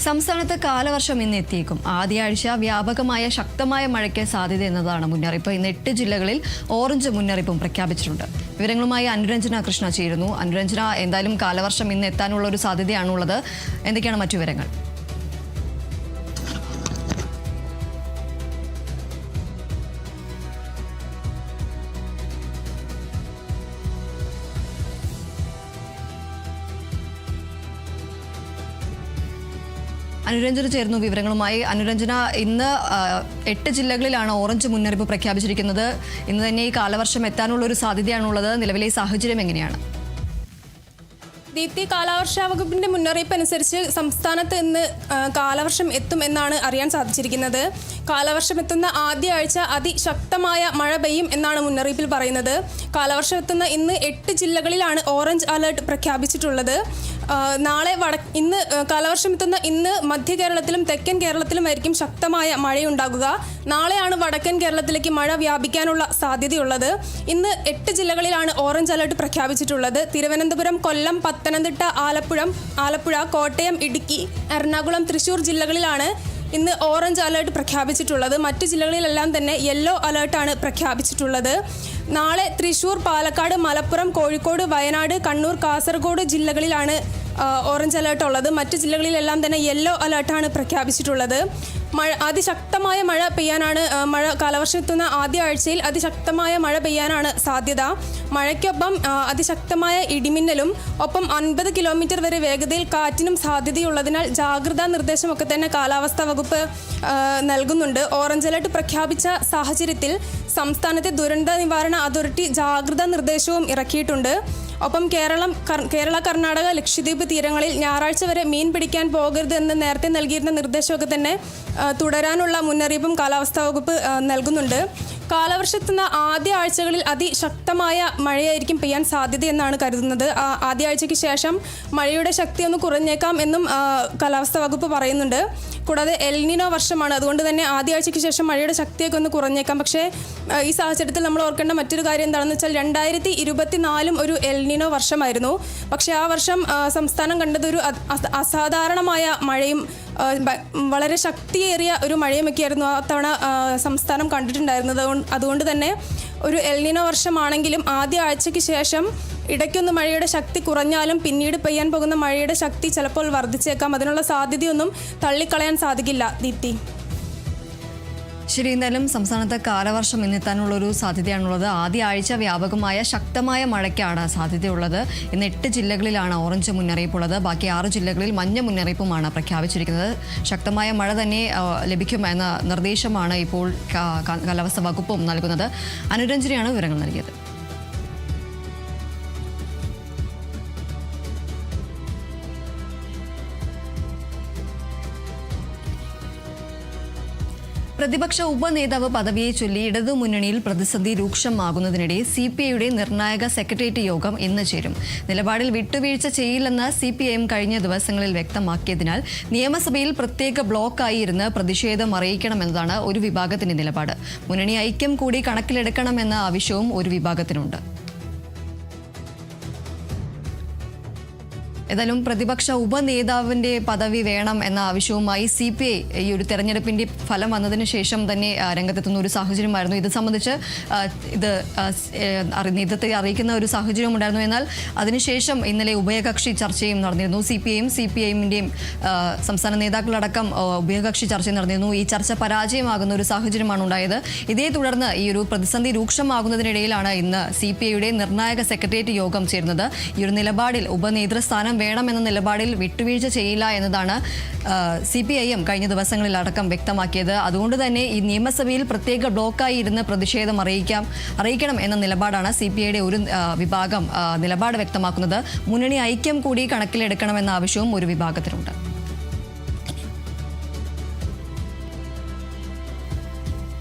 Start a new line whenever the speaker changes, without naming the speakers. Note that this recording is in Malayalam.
സംസ്ഥാനത്ത് കാലവർഷം ഇന്ന് എത്തിയേക്കും. ആദ്യയാഴ്ച വ്യാപകമായ ശക്തമായ മഴയ്ക്ക് സാധ്യത എന്നതാണ് മുന്നറിയിപ്പ്. ഇന്ന് 8 ജില്ലകളിൽ ഓറഞ്ച് മുന്നറിയിപ്പും പ്രഖ്യാപിച്ചിട്ടുണ്ട്. വിവരങ്ങളുമായി അനുരഞ്ജന കൃഷ്ണ ചേരുന്നു. അനുരഞ്ജന, എന്തായാലും കാലവർഷം ഇന്ന് എത്താനുള്ള ഒരു സാധ്യതയാണുള്ളത്. എന്തൊക്കെയാണ് മറ്റു വിവരങ്ങൾ? അനുരഞ്ജന ചേർന്നു വിവരങ്ങളുമായി. അനുരഞ്ജന, ഇന്ന് 8 ജില്ലകളിലാണ് ഓറഞ്ച് മുന്നറിയിപ്പ് പ്രഖ്യാപിച്ചിരിക്കുന്നത്. ഇന്ന് തന്നെ ഈ കാലവർഷം എത്താനുള്ള ഒരു സാധ്യതയാണുള്ളത്. നിലവിലെ സാഹചര്യം എങ്ങനെയാണ്?
ദീപ്തി, കാലാവർഷ വകുപ്പിന്റെ മുന്നറിയിപ്പ് അനുസരിച്ച് സംസ്ഥാനത്ത് ഇന്ന് കാലവർഷം എത്തും എന്നാണ് അറിയാൻ സാധിച്ചിരിക്കുന്നത്. കാലവർഷം എത്തുന്ന ആദ്യ ആഴ്ച അതിശക്തമായ മഴ പെയ്യും എന്നാണ് മുന്നറിയിപ്പിൽ പറയുന്നത്. കാലവർഷം എത്തുന്ന ഇന്ന് 8 ജില്ലകളിലാണ് ഓറഞ്ച് അലേർട്ട് പ്രഖ്യാപിച്ചിട്ടുള്ളത്. ഇന്ന് കാലവർഷം എത്തുന്ന ഇന്ന് മധ്യ കേരളത്തിലും തെക്കൻ കേരളത്തിലുമായിരിക്കും ശക്തമായ മഴയുണ്ടാകുക. നാളെയാണ് വടക്കൻ കേരളത്തിലേക്ക് മഴ വ്യാപിക്കാനുള്ള സാധ്യതയുള്ളത്. ഇന്ന് 8 ജില്ലകളിലാണ് ഓറഞ്ച് അലേർട്ട് പ്രഖ്യാപിച്ചിട്ടുള്ളത്. തിരുവനന്തപുരം, കൊല്ലം, പത്തനംതിട്ട, ആലപ്പുഴ, കോട്ടയം, ഇടുക്കി, എറണാകുളം, തൃശൂർ ജില്ലകളിലാണ് ഇന്ന് ഓറഞ്ച് അലേർട്ട് പ്രഖ്യാപിച്ചിട്ടുള്ളത്. മറ്റു ജില്ലകളിലെല്ലാം തന്നെ യെല്ലോ അലേർട്ടാണ് പ്രഖ്യാപിച്ചിട്ടുള്ളത്. നാളെ തൃശൂർ, പാലക്കാട്, മലപ്പുറം, കോഴിക്കോട്, വയനാട്, കണ്ണൂർ, കാസർഗോഡ് ജില്ലകളിലാണ് ഓറഞ്ച് അലേർട്ട് ഉള്ളത്. മറ്റു ജില്ലകളിലെല്ലാം തന്നെ യെല്ലോ അലേർട്ടാണ് പ്രഖ്യാപിച്ചിട്ടുള്ളത്. അതിശക്തമായ മഴ പെയ്യാനാണ് കാലവർഷം എത്തുന്ന ആദ്യ ആഴ്ചയിൽ അതിശക്തമായ മഴ പെയ്യാനാണ് സാധ്യത. മഴയ്ക്കൊപ്പം അതിശക്തമായ ഇടിമിന്നലും ഒപ്പം 50 കിലോമീറ്റർ വരെ വേഗതയിൽ കാറ്റിനും സാധ്യതയുള്ളതിനാൽ ജാഗ്രതാ നിർദ്ദേശമൊക്കെ തന്നെ കാലാവസ്ഥാ വകുപ്പ് നൽകുന്നുണ്ട്. ഓറഞ്ച് അലേർട്ട് പ്രഖ്യാപിച്ച സാഹചര്യത്തിൽ സംസ്ഥാനത്തെ ദുരന്ത നിവാരണ അതോറിറ്റി ജാഗ്രതാ നിർദ്ദേശവും ഇറക്കിയിട്ടുണ്ട്. ഒപ്പം കേരള, കർണാടക, ലക്ഷദ്വീപ് തീരങ്ങളിൽ ഞായറാഴ്ച വരെ മീൻ പിടിക്കാൻ പോകരുത് എന്ന് നേരത്തെ നൽകിയിരുന്ന നിർദ്ദേശമൊക്കെ തന്നെ തുടരാനുള്ള മുന്നറിയിപ്പും കാലാവസ്ഥാ വകുപ്പ് നൽകുന്നുണ്ട്. കാലവർഷത്തുന്ന ആദ്യ ആഴ്ചകളിൽ അതിശക്തമായ മഴയായിരിക്കും പെയ്യാൻ സാധ്യതയെന്നാണ് കരുതുന്നത്. ആദ്യ ആഴ്ചയ്ക്ക് ശേഷം മഴയുടെ ശക്തി ഒന്ന് കുറഞ്ഞേക്കാം എന്നും കാലാവസ്ഥാ വകുപ്പ് പറയുന്നുണ്ട്. കൂടാതെ എൽനിനോ വർഷമാണ്, അതുകൊണ്ട് തന്നെ ആദ്യ ആഴ്ചയ്ക്ക് ശേഷം മഴയുടെ ശക്തിയൊക്കെ ഒന്ന് കുറഞ്ഞേക്കാം. പക്ഷേ ഈ സാഹചര്യത്തിൽ നമ്മൾ ഓർക്കേണ്ട മറ്റൊരു കാര്യം എന്താണെന്ന് വെച്ചാൽ 2024 ഒരു എൽനിനോ വർഷമായിരുന്നു. പക്ഷേ ആ വർഷം സംസ്ഥാനം കണ്ടത് ഒരു അസാധാരണമായ മഴയും വളരെ ശക്തിയേറിയ ഒരു മഴയുമൊക്കെയായിരുന്നു ആ തവണ സംസ്ഥാനം കണ്ടിട്ടുണ്ടായിരുന്നത്. അതുകൊണ്ട് തന്നെ ഒരു എൽനിനോ വർഷമാണെങ്കിലും ആദ്യ ആഴ്ചയ്ക്ക് ശേഷം ഇടയ്ക്കൊന്ന് മഴയുടെ ശക്തി കുറഞ്ഞാലും പിന്നീട് പെയ്യാൻ പോകുന്ന മഴയുടെ ശക്തി ചിലപ്പോൾ വർദ്ധിച്ചേക്കാം. അതിനുള്ള സാധ്യതയൊന്നും തള്ളിക്കളയാൻ സാധിക്കില്ല. ദീപ്തി,
ശരി. എന്തായാലും സംസ്ഥാനത്ത് കാലവർഷം ഇന്നെത്താനുള്ളൊരു സാധ്യതയാണുള്ളത്. ആദ്യ ആഴ്ച വ്യാപകമായ ശക്തമായ മഴയ്ക്കാണ് സാധ്യതയുള്ളത്. ഇന്ന് 8 ജില്ലകളിലാണ് ഓറഞ്ച് മുന്നറിയിപ്പുള്ളത്. ബാക്കി 6 ജില്ലകളിൽ മഞ്ഞ മുന്നറിയിപ്പുമാണ് പ്രഖ്യാപിച്ചിരിക്കുന്നത്. ശക്തമായ മഴ തന്നെ ലഭിക്കും എന്ന നിർദ്ദേശമാണ് ഇപ്പോൾ കാലാവസ്ഥാ വകുപ്പും നൽകുന്നത്. അനുരഞ്ജനയാണ് വിവരങ്ങൾ നൽകിയത്. പ്രതിപക്ഷ ഉപനേതാവ് പദവിയെ ചൊല്ലി ഇടതുമുന്നണിയിൽ പ്രതിസന്ധി രൂക്ഷമാകുന്നതിനിടെ CPIയുടെ നിർണായക സെക്രട്ടേറിയറ്റ് യോഗം ഇന്ന് ചേരും. നിലപാടിൽ വിട്ടുവീഴ്ച ചെയ്യില്ലെന്ന് CPIM കഴിഞ്ഞ ദിവസങ്ങളിൽ വ്യക്തമാക്കിയതിനാൽ നിയമസഭയിൽ പ്രത്യേക ബ്ലോക്കായി ഇരുന്ന് പ്രതിഷേധം അറിയിക്കണമെന്നതാണ് ഒരു വിഭാഗത്തിന്റെ നിലപാട്. മുന്നണി ഐക്യം കൂടി കണക്കിലെടുക്കണമെന്ന ആവശ്യവും ഒരു വിഭാഗത്തിനുണ്ട്. ഏതായാലും പ്രതിപക്ഷ ഉപനേതാവിന്റെ പദവി വേണം എന്ന ആവശ്യവുമായി CPI ഈ ഒരു തെരഞ്ഞെടുപ്പിന്റെ ഫലം വന്നതിന് ശേഷം തന്നെ രംഗത്തെത്തുന്ന ഒരു സാഹചര്യമായിരുന്നു. ഇത് സംബന്ധിച്ച് നേതൃത്വത്തെ അറിയിക്കുന്ന ഒരു സാഹചര്യം ഉണ്ടായിരുന്നു. എന്നാൽ അതിനുശേഷം ഇന്നലെ ഉഭയകക്ഷി ചർച്ചയും നടന്നിരുന്നു. CPIMന്റെയും സംസ്ഥാന നേതാക്കളടക്കം ഉഭയകക്ഷി ചർച്ചയും നടന്നിരുന്നു. ഈ ചർച്ച പരാജയമാകുന്ന ഒരു സാഹചര്യമാണ് ഉണ്ടായത്. ഇതേ തുടർന്ന് ഈ ഒരു പ്രതിസന്ധി രൂക്ഷമാകുന്നതിനിടയിലാണ് ഇന്ന് CPIയുടെ നിർണായക സെക്രട്ടേറിയറ്റ് യോഗം ചേരുന്നത്. ഈ ഒരു നിലപാടിൽ ഉപനേതൃസ്ഥാനം വേണമെന്ന നിലപാടിൽ വിട്ടുവീഴ്ച ചെയ്യില്ല എന്നതാണ് CPIM കഴിഞ്ഞ ദിവസങ്ങളിലടക്കം വ്യക്തമാക്കിയത്. അതുകൊണ്ട് തന്നെ ഈ നിയമസഭയിൽ പ്രത്യേക ബ്ലോക്കായി ഇരുന്ന് പ്രതിഷേധം അറിയിക്കണം എന്ന നിലപാടാണ് CPIയുടെ ഒരു വിഭാഗം നിലപാട് വ്യക്തമാക്കുന്നത്. മുന്നണി ഐക്യം കൂടി കണക്കിലെടുക്കണമെന്ന ആവശ്യവും ഒരു വിഭാഗത്തിനുണ്ട്.